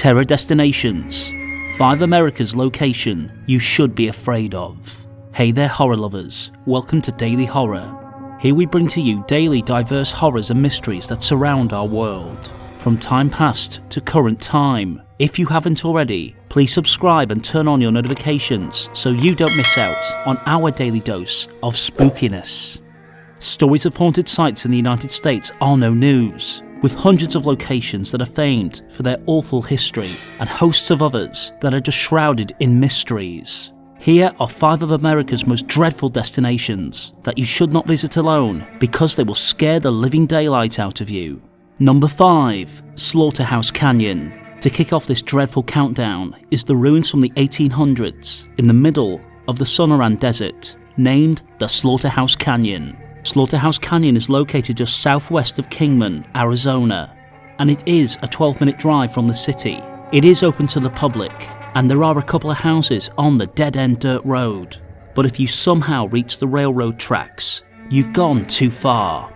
Terror Destinations. 5 America's location you should be afraid of. Hey there horror lovers, welcome to Daily Horror. Here we bring to you daily diverse horrors and mysteries that surround our world, from time past to current time. If you haven't already, please subscribe and turn on your notifications so you don't miss out on our daily dose of spookiness. Stories of haunted sites in the United States are no news, with hundreds of locations that are famed for their awful history and hosts of others that are just shrouded in mysteries. Here are 5 of America's most dreadful destinations that you should not visit alone because they will scare the living daylight out of you. Number 5. Slaughterhouse Canyon. To kick off this dreadful countdown is the ruins from the 1800s in the middle of the Sonoran Desert, named the Slaughterhouse Canyon. Slaughterhouse Canyon is located just southwest of Kingman, Arizona, and it is a 12-minute drive from the city. It is open to the public, and there are a couple of houses on the dead-end dirt road. But if you somehow reach the railroad tracks, you've gone too far.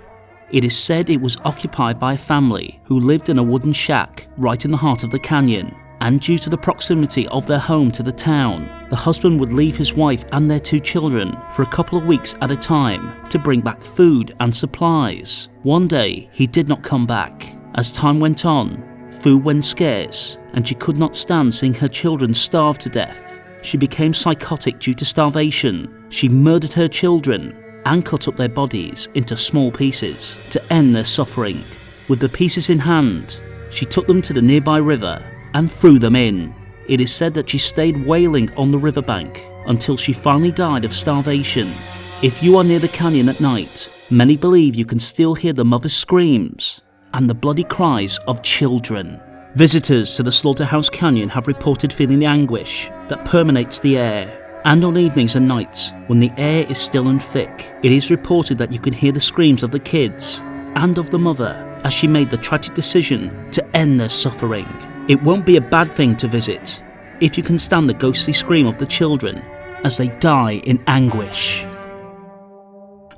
It is said it was occupied by a family who lived in a wooden shack right in the heart of the canyon, and due to the proximity of their home to the town, the husband would leave his wife and their 2 children for a couple of weeks at a time to bring back food and supplies. One day, he did not come back. As time went on, food went scarce, and she could not stand seeing her children starve to death. She became psychotic due to starvation. She murdered her children and cut up their bodies into small pieces to end their suffering. With the pieces in hand, she took them to the nearby river and threw them in. It is said that she stayed wailing on the riverbank until she finally died of starvation. If you are near the canyon at night, many believe you can still hear the mother's screams and the bloody cries of children. Visitors to the Slaughterhouse Canyon have reported feeling the anguish that permeates the air, and on evenings and nights when the air is still and thick, it is reported that you can hear the screams of the kids and of the mother as she made the tragic decision to end their suffering. It won't be a bad thing to visit if you can stand the ghostly scream of the children as they die in anguish.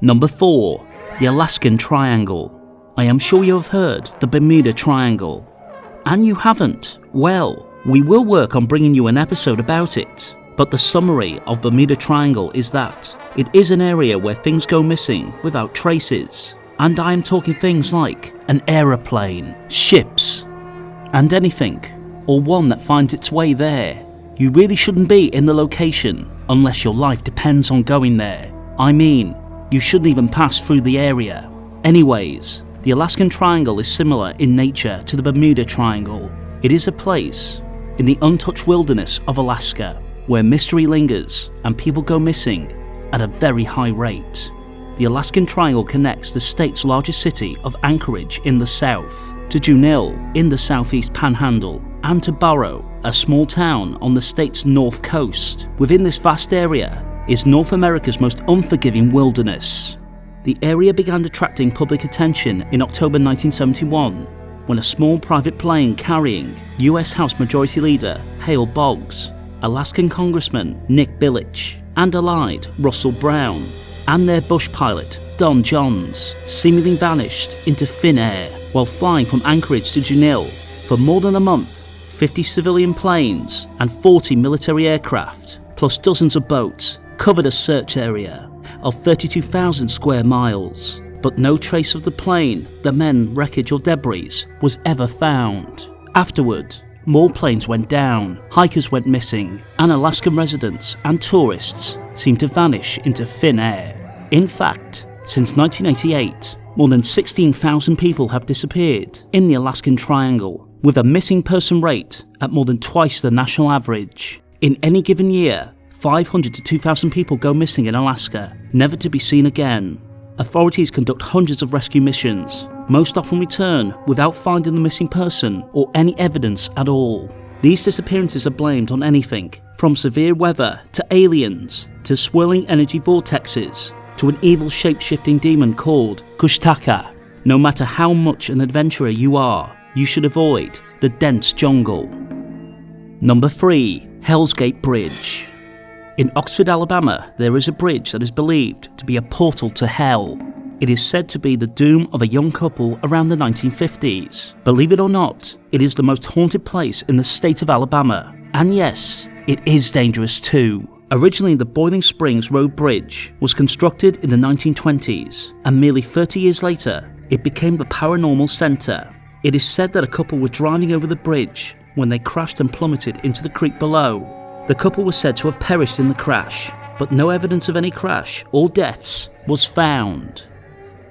Number 4. The Alaskan Triangle. I am sure you have heard the Bermuda Triangle. And you haven't? Well, we will work on bringing you an episode about it. But the summary of Bermuda Triangle is that it is an area where things go missing without traces. And I am talking things like an aeroplane, ships, and anything, or one that finds its way there. You really shouldn't be in the location unless your life depends on going there. I mean, you shouldn't even pass through the area. Anyways, the Alaskan Triangle is similar in nature to the Bermuda Triangle. It is a place in the untouched wilderness of Alaska where mystery lingers and people go missing at a very high rate. The Alaskan Triangle connects the state's largest city of Anchorage in the south, to Juneau in the southeast panhandle, and to Barrow, a small town on the state's north coast. Within this vast area is North America's most unforgiving wilderness. The area began attracting public attention in October 1971 when a small private plane carrying US House Majority Leader Hale Boggs, Alaskan Congressman Nick Billich, and allied Russell Brown, and their bush pilot Don Johns seemingly vanished into thin air. While flying from Anchorage to Juneau for more than a month, 50 civilian planes and 40 military aircraft, plus dozens of boats, covered a search area of 32,000 square miles. But no trace of the plane, the men, wreckage or debris was ever found. Afterward, more planes went down, hikers went missing, and Alaskan residents and tourists seemed to vanish into thin air. In fact, since 1988, more than 16,000 people have disappeared in the Alaskan Triangle, with a missing person rate at more than twice the national average. In any given year, 500 to 2,000 people go missing in Alaska, never to be seen again. Authorities conduct hundreds of rescue missions, most often return without finding the missing person or any evidence at all. These disappearances are blamed on anything from severe weather to aliens to swirling energy vortexes to an evil shape-shifting demon called Kushtaka. No matter how much an adventurer you are, you should avoid the dense jungle. Number 3. Hell's Gate Bridge. In Oxford, Alabama, there is a bridge that is believed to be a portal to hell. It is said to be the doom of a young couple around the 1950s. Believe it or not, it is the most haunted place in the state of Alabama. And yes, it is dangerous too. Originally, the Boiling Springs Road Bridge was constructed in the 1920s, and merely 30 years later, it became the paranormal center. It is said that a couple were driving over the bridge when they crashed and plummeted into the creek below. The couple was said to have perished in the crash, but no evidence of any crash or deaths was found.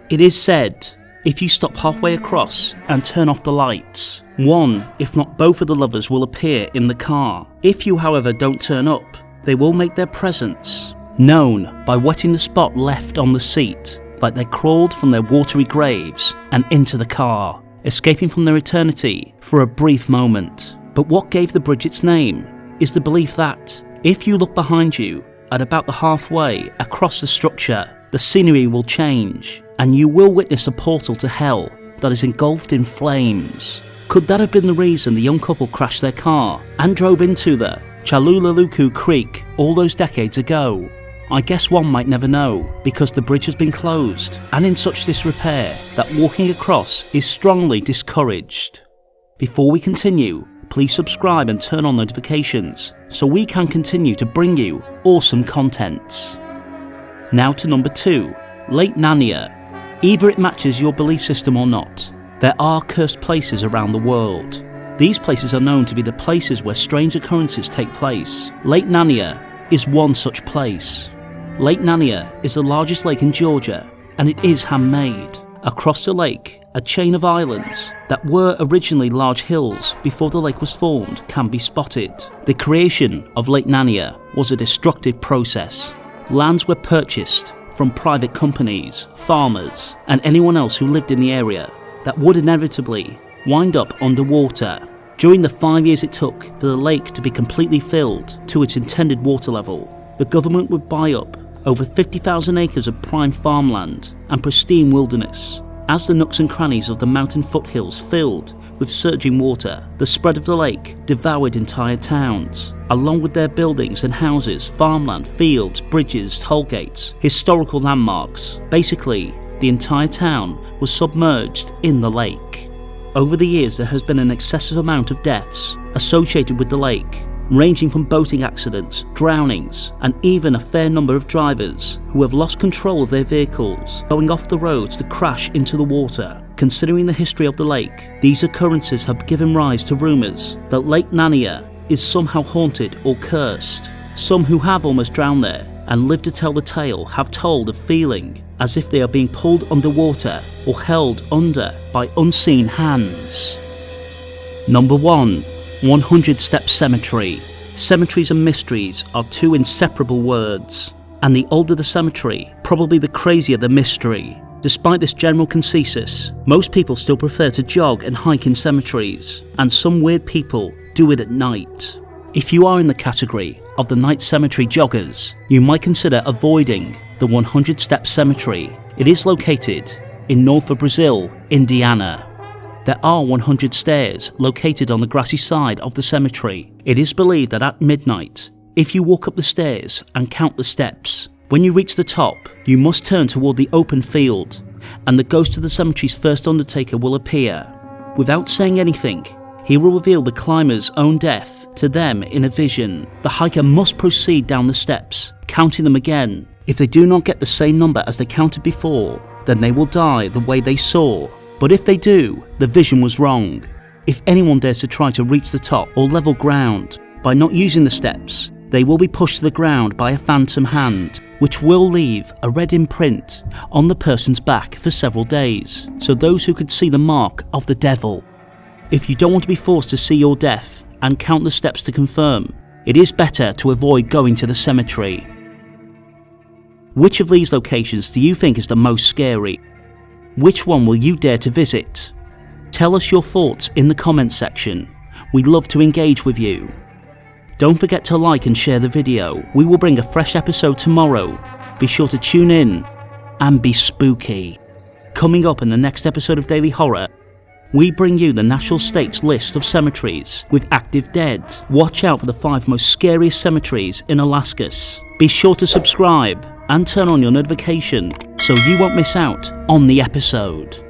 It is said, if you stop halfway across and turn off the lights, one, if not both of the lovers will appear in the car. If you, however, don't turn up, they will make their presence known by wetting the spot left on the seat, like they crawled from their watery graves and into the car, escaping from their eternity for a brief moment. But what gave the bridge its name is the belief that, if you look behind you at about the halfway across the structure, the scenery will change, and you will witness a portal to hell that is engulfed in flames. Could that have been the reason the young couple crashed their car and drove into the Chalulaluku Creek all those decades ago? I guess one might never know, because the bridge has been closed and in such disrepair that walking across is strongly discouraged. Before we continue, please subscribe and turn on notifications so we can continue to bring you awesome contents. Now to number 2, Lake Narnia. Either it matches your belief system or not, there are cursed places around the world. These places are known to be the places where strange occurrences take place. Lake Narnia is one such place. Lake Narnia is the largest lake in Georgia, and it is handmade. Across the lake, a chain of islands that were originally large hills before the lake was formed can be spotted. The creation of Lake Narnia was a destructive process. Lands were purchased from private companies, farmers, and anyone else who lived in the area that would inevitably wind up underwater. During the 5 years it took for the lake to be completely filled to its intended water level, the government would buy up over 50,000 acres of prime farmland and pristine wilderness. As the nooks and crannies of the mountain foothills filled with surging water, the spread of the lake devoured entire towns, along with their buildings and houses, farmland, fields, bridges, toll gates, historical landmarks. Basically, the entire town was submerged in the lake. Over the years, there has been an excessive amount of deaths associated with the lake, ranging from boating accidents, drownings, and even a fair number of drivers who have lost control of their vehicles, going off the roads to crash into the water. Considering the history of the lake, these occurrences have given rise to rumours that Lake Narnia is somehow haunted or cursed. Some who have almost drowned there and lived to tell the tale have told of feeling as if they are being pulled underwater or held under by unseen hands. Number 1. 100 Step Cemetery. Cemeteries and mysteries are two inseparable words, and the older the cemetery, probably the crazier the mystery. Despite this general consensus, most people still prefer to jog and hike in cemeteries, and some weird people do it at night. If you are in the category of the night cemetery joggers, you might consider avoiding the 100 Step Cemetery. It is located in north of Brazil, Indiana. There are 100 stairs located on the grassy side of the cemetery. It is believed that at midnight, if you walk up the stairs and count the steps, when you reach the top, you must turn toward the open field, and the ghost of the cemetery's first undertaker will appear. Without saying anything, he will reveal the climber's own death to them in a vision. The hiker must proceed down the steps, counting them again. If they do not get the same number as they counted before, then they will die the way they saw. But if they do, the vision was wrong. If anyone dares to try to reach the top or level ground by not using the steps, they will be pushed to the ground by a phantom hand, which will leave a red imprint on the person's back for several days, so those who could see the mark of the devil. If you don't want to be forced to see your death and count the steps to confirm, it is better to avoid going to the cemetery. Which of these locations do you think is the most scary? Which one will you dare to visit? Tell us your thoughts in the comments section. We'd love to engage with you. Don't forget to like and share the video. We will bring a fresh episode tomorrow. Be sure to tune in and be spooky. Coming up in the next episode of Daily Horror, we bring you the National State's list of cemeteries with active dead. Watch out for the 5 most scariest cemeteries in Alaska. Be sure to subscribe and turn on your notification so you won't miss out on the episode.